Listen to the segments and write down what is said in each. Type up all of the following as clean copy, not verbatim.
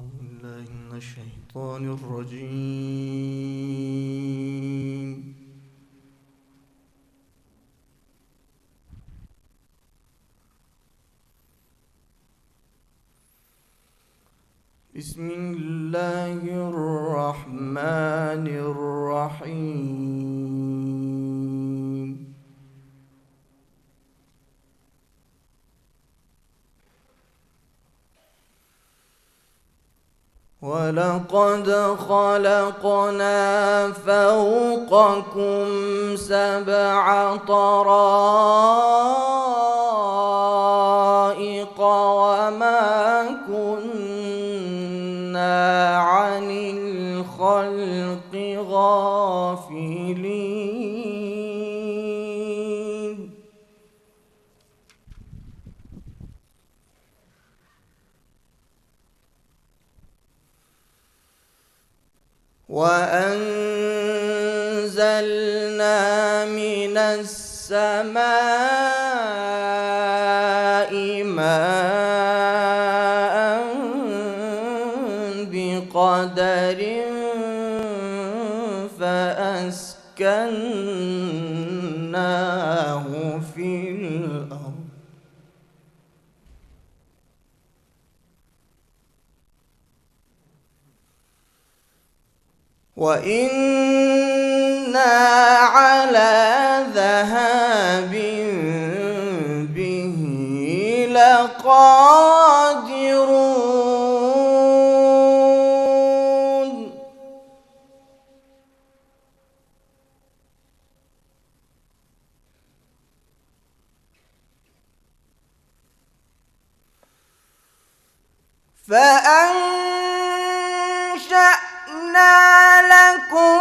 بالله من الشيطان الرجيم. بسم الله الرحمن الرحيم. ولقد خلقنا فوقكم 7 طرائق وما كنا عن الخلق غافلين. وأنزلنا من السماء ماء بقدر فأسكناه في الأرض وإنا على ذهاب به لقادرون. فأنشأنا لكم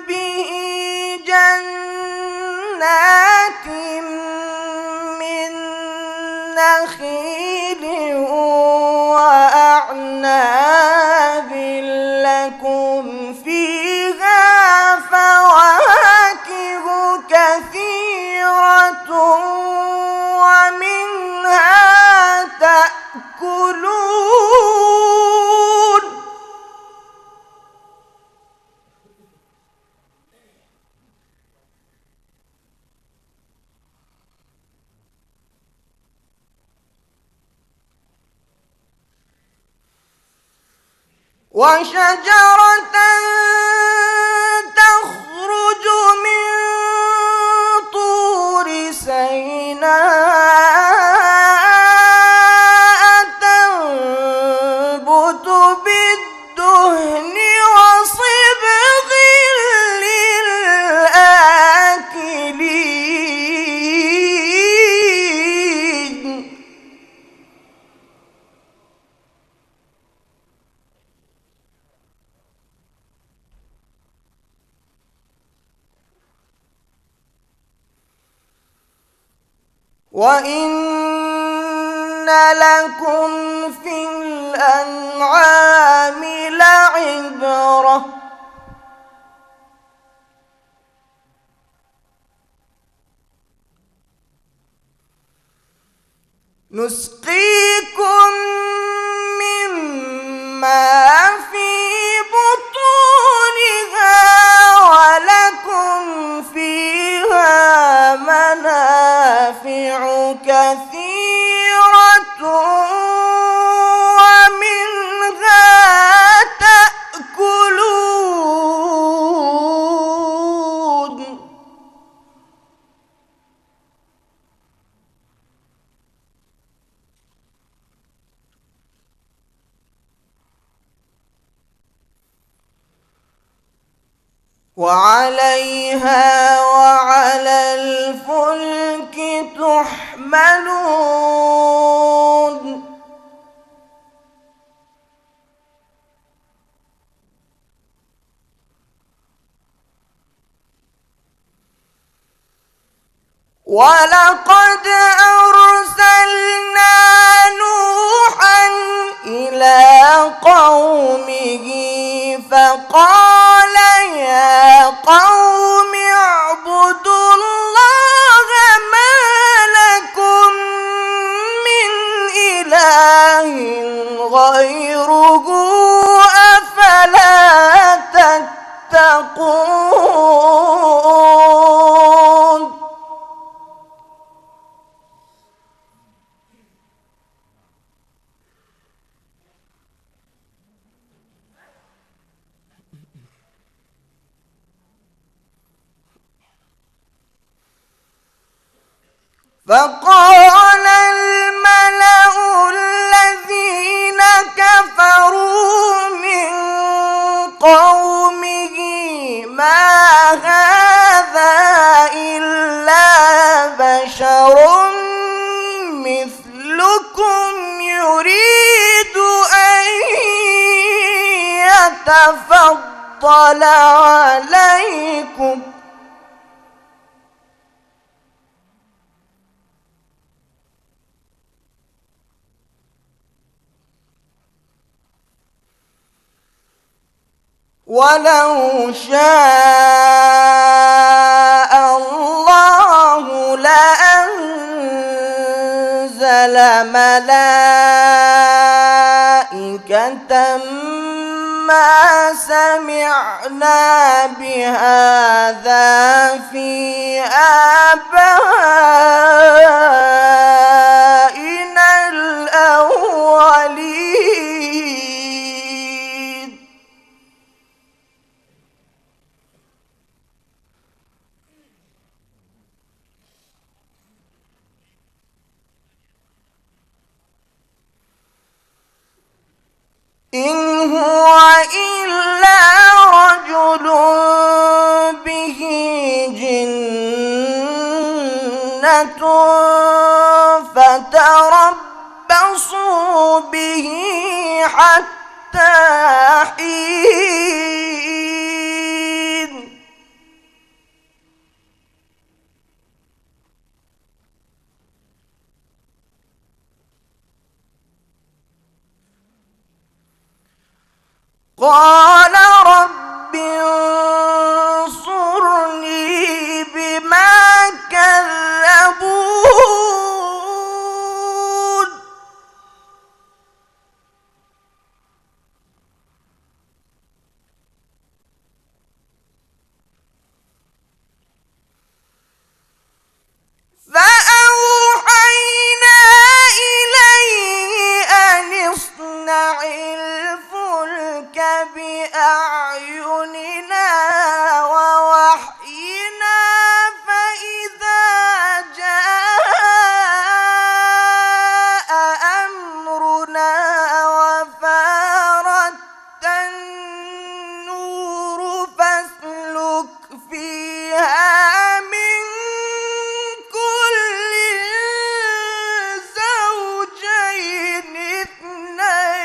به جنات من نخيل وأعناب لكم فيها فواكه كثيرة ومنها تأكلون. وشجرة تخرج من طور سيناء تنبت بالدهن وصبغ للآكلين. وإن لكم في الأنعام لعبرة نسقيكم مما في بطونها ولكم فيها منافع كثيرة ومنها تأكلون. وعليها وعلى الفلك تحملون. ولقد أرسلنا نوحا إلى قومه فقال يا قوم اعبدوا الله ما لكم من إله غيره فقال الملأ الذين كفروا من قومه ما هذا إلا بشر مثلكم يريد أن يتفضل عليكم ولو شاء الله لأنزل ملائكة ما سمعنا بهذا في آبائنا الأولين إن هو إلا رجل به جنة فتربصوا به حتى حين قال رب انصرني بما كذبون فأوحينا إليه أن اصنع الفلك بأعيننا ووحينا فإذا جاء أمرنا وفارت النور فاسلك فيها من كل زوجين اثنين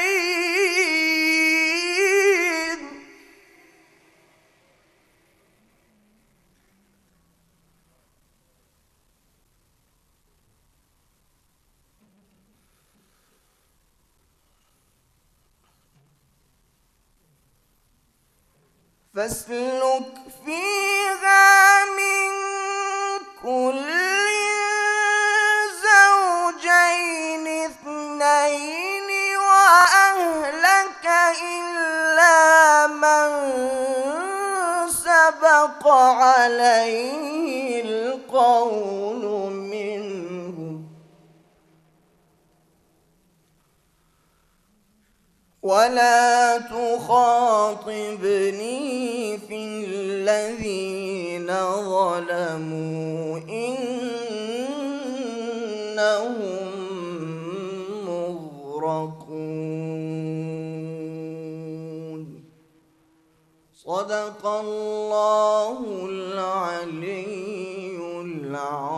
فاسلك فيها من كل زوجين اثنين وأهلك إلا من سبق عليه القول منهم ولا تخاطبني في الذين ظلموا إنهم مغرقون صدق الله العلي العظيم.